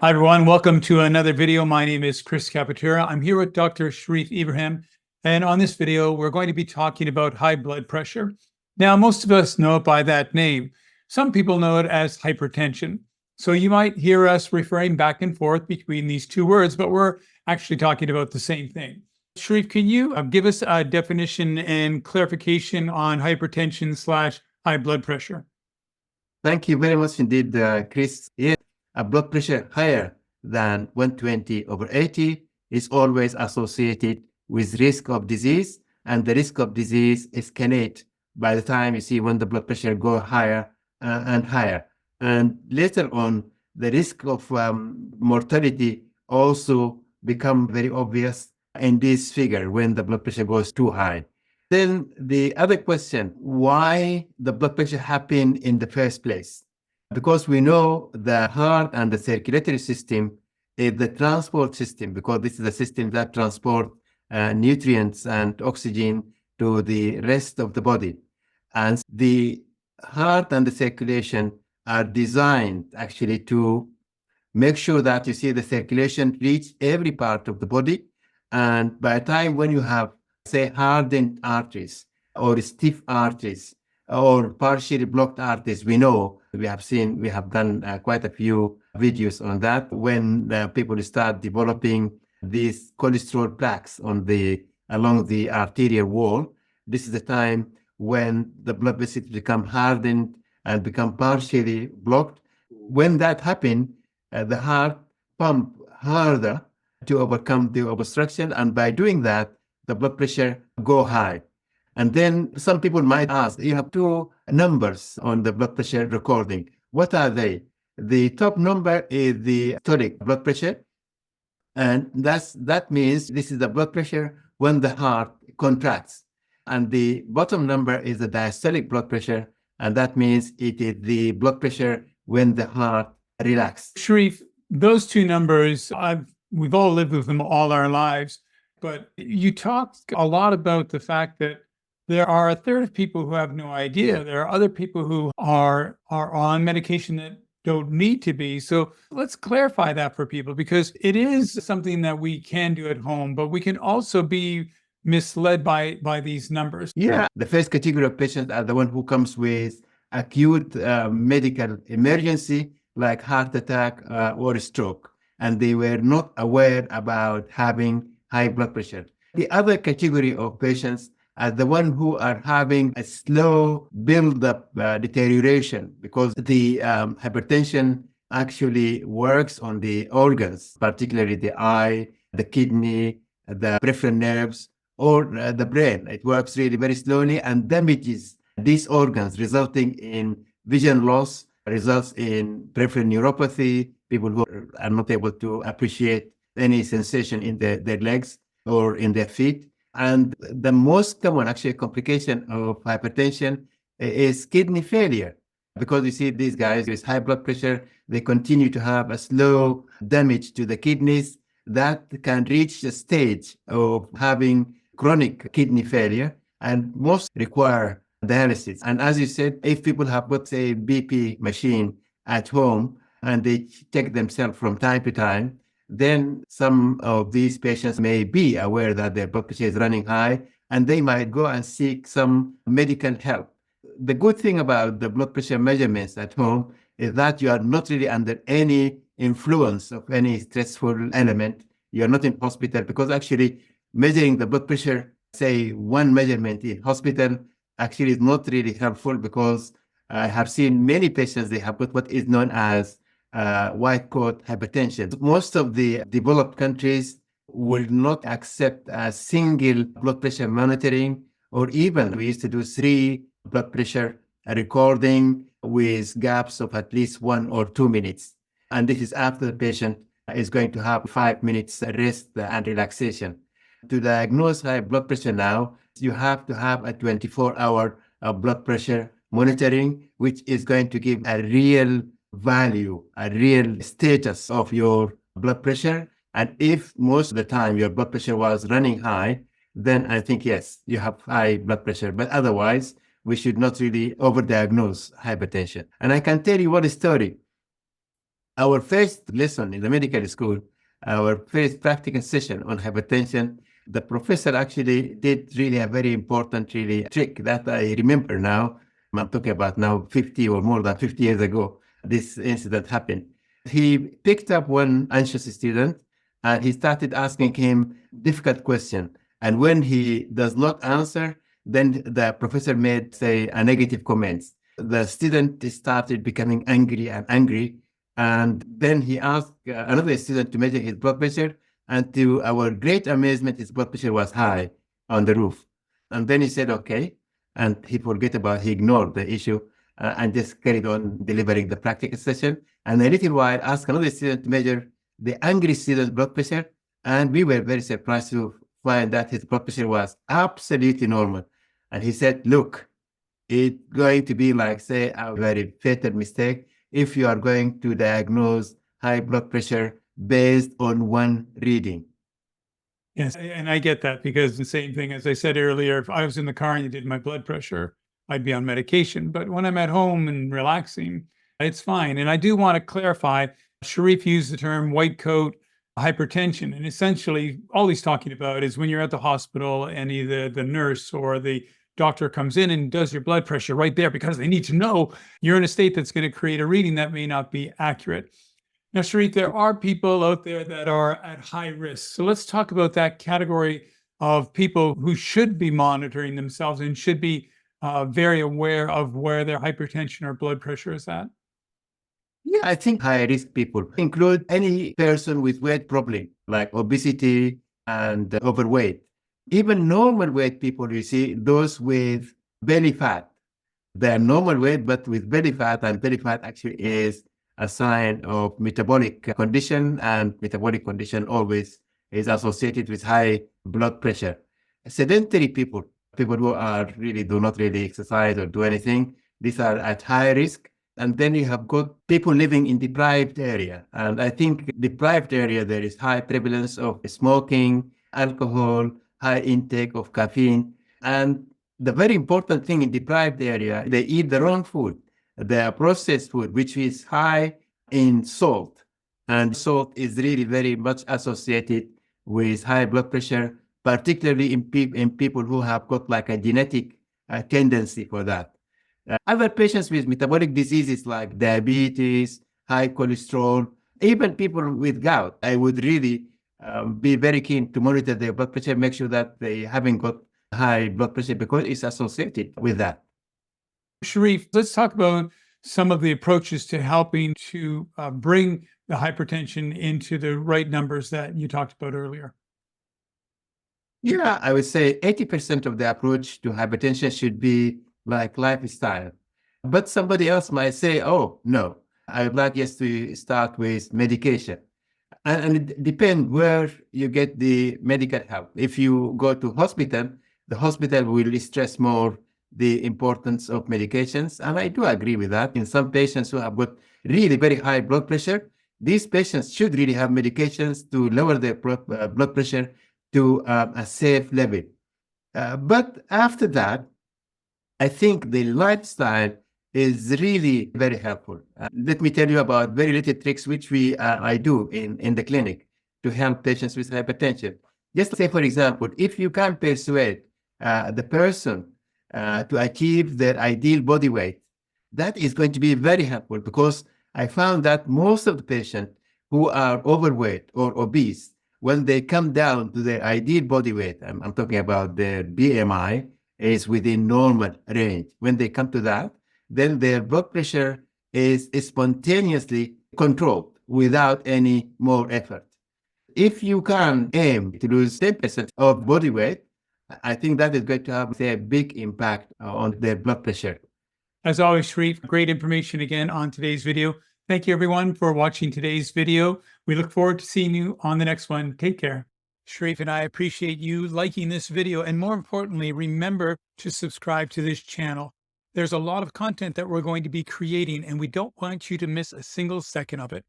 Hi, everyone. Welcome to another video. My name is Scappatura. I'm here with Dr. Sharif Ibrahim. And on this video, we're going to be talking about high blood pressure. Now, most of us know it by that name. Some people know it as hypertension. So you might hear us referring back and forth between these two words, but we're actually talking about the same thing. Sharif, can you give us a definition and clarification on hypertension / high blood pressure? Thank you very much indeed, Chris. Yes, a blood pressure higher than 120/80 is always associated with risk of disease, and the risk of disease escalate by the time you see when the blood pressure go higher and higher. And later on, the risk of mortality also become very obvious in this figure when the blood pressure goes too high. Then the other question, why the blood pressure happen in the first place? Because we know the heart and the circulatory system is the transport system, because this is the system that transport nutrients and oxygen to the rest of the body. And the heart and the circulation are designed actually to make sure that you see the circulation reach every part of the body. And by the time when you have, say, hardened arteries or stiff arteries or partially blocked arteries, we know, we have done quite a few videos on that. When people start developing these cholesterol plaques along the arterial wall, this is the time when the blood vessels become hardened and become partially blocked. When that happens, the heart pump harder to overcome the obstruction, and by doing that, the blood pressure go high. And then some people might ask, you have two numbers on the blood pressure recording. What are they? The top number is the systolic blood pressure, and that means this is the blood pressure when the heart contracts. And the bottom number is the diastolic blood pressure, and that means it is the blood pressure when the heart relaxes. Sharif, those two numbers, we've all lived with them all our lives, but you talked a lot about the fact that there are a third of people who have no idea. There are other people who are on medication that don't need to be. So let's clarify that for people, because it is something that we can do at home, but we can also be misled by these numbers. Yeah, the first category of patients are the one who comes with acute medical emergency, like heart attack or stroke, and they were not aware about having high blood pressure. The other category of patients are the one who are having a slow build-up deterioration, because the hypertension actually works on the organs, particularly the eye, the kidney, the peripheral nerves, or the brain. It works really very slowly and damages these organs, resulting in vision loss, results in peripheral neuropathy, people who are not able to appreciate any sensation in their legs or in their feet. And the most common actually complication of hypertension is kidney failure, because you see these guys with high blood pressure, they continue to have a slow damage to the kidneys that can reach the stage of having chronic kidney failure, and most require dialysis. And as you said, if people have, let's say, BP machine at home and they check themselves from time to time, then some of these patients may be aware that their blood pressure is running high, and they might go and seek some medical help. The good thing about the blood pressure measurements at home is that you are not really under any influence of any stressful element. You are not in hospital, because actually measuring the blood pressure, say one measurement in hospital, actually is not really helpful, because I have seen many patients, they have got what is known as white coat hypertension. Most of the developed countries will not accept a single blood pressure monitoring, or even we used to do 3 blood pressure recording with gaps of at least 1 or 2 minutes. And this is after the patient is going to have 5 minutes rest and relaxation. To diagnose high blood pressure now, you have to have a 24-hour blood pressure monitoring, which is going to give a real value, a real status of your blood pressure. And if most of the time your blood pressure was running high, then I think, yes, you have high blood pressure. But otherwise, we should not really overdiagnose hypertension. And I can tell you one story. Our first lesson in the medical school, our first practical session on hypertension, the professor actually did really a very important really trick that I remember now. I'm talking about now 50 or more than 50 years ago, this incident happened. He picked up one anxious student and he started asking him difficult question. And when he does not answer, then the professor made, say, a negative comments. The student started becoming angry and angry. And then he asked another student to measure his blood pressure. And to our great amazement, his blood pressure was high on the roof. And then he said, okay. And he ignored the issue and just carried on delivering the practical session. And a little while, asked another student to measure the angry student's blood pressure. And we were very surprised to find that his blood pressure was absolutely normal. And he said, look, it's going to be like, say, a very fatal mistake if you are going to diagnose high blood pressure based on one reading. Yes, and I get that because the same thing as I said earlier, if I was in the car and you did my blood pressure, I'd be on medication. But when I'm at home and relaxing, it's fine. And I do want to clarify, Sharif used the term white coat hypertension. And essentially, all he's talking about is when you're at the hospital and either the nurse or the doctor comes in and does your blood pressure right there because they need to know you're in a state that's going to create a reading that may not be accurate. Now, Sharif, there are people out there that are at high risk. So let's talk about that category of people who should be monitoring themselves and should be very aware of where their hypertension or blood pressure is at. Yeah, I think high-risk people include any person with weight problem, like obesity and overweight. Even normal weight people, you see, those with belly fat. They're normal weight, but with belly fat, and belly fat actually is a sign of metabolic condition, and metabolic condition always is associated with high blood pressure. Sedentary people who are really do not really exercise or do anything, these are at high risk. And then you have got people living in deprived area. And I think deprived area, there is high prevalence of smoking, alcohol, high intake of caffeine. And the very important thing in deprived area, they eat the wrong food, the processed food, which is high in salt. And salt is really very much associated with high blood pressure, particularly in people who have got like a genetic tendency for that. Other patients with metabolic diseases like diabetes, high cholesterol, even people with gout, I would really be very keen to monitor their blood pressure, make sure that they haven't got high blood pressure because it's associated with that. Sharif, let's talk about some of the approaches to helping to bring the hypertension into the right numbers that you talked about earlier. Yeah, I would say 80% of the approach to hypertension should be like lifestyle. But somebody else might say, oh, no, I would like just to start with medication. And it depends where you get the medical help. If you go to hospital, the hospital will stress more the importance of medications. And I do agree with that. In some patients who have got really very high blood pressure, these patients should really have medications to lower their blood pressure to a safe level. But after that, I think the lifestyle is really very helpful. Let me tell you about very little tricks which I do in the clinic to help patients with hypertension. Just say, for example, if you can persuade the person to achieve their ideal body weight, that is going to be very helpful because I found that most of the patients who are overweight or obese, when they come down to their ideal body weight, I'm talking about their BMI, is within normal range. When they come to that, then their blood pressure is spontaneously controlled without any more effort. If you can aim to lose 10% of body weight, I think that is going to have, say, a big impact on their blood pressure. As always, Sharif, great information again on today's video. Thank you, everyone, for watching today's video. We look forward to seeing you on the next one. Take care. Sharif and I appreciate you liking this video, and more importantly, remember to subscribe to this channel. There's a lot of content that we're going to be creating, and we don't want you to miss a single second of it.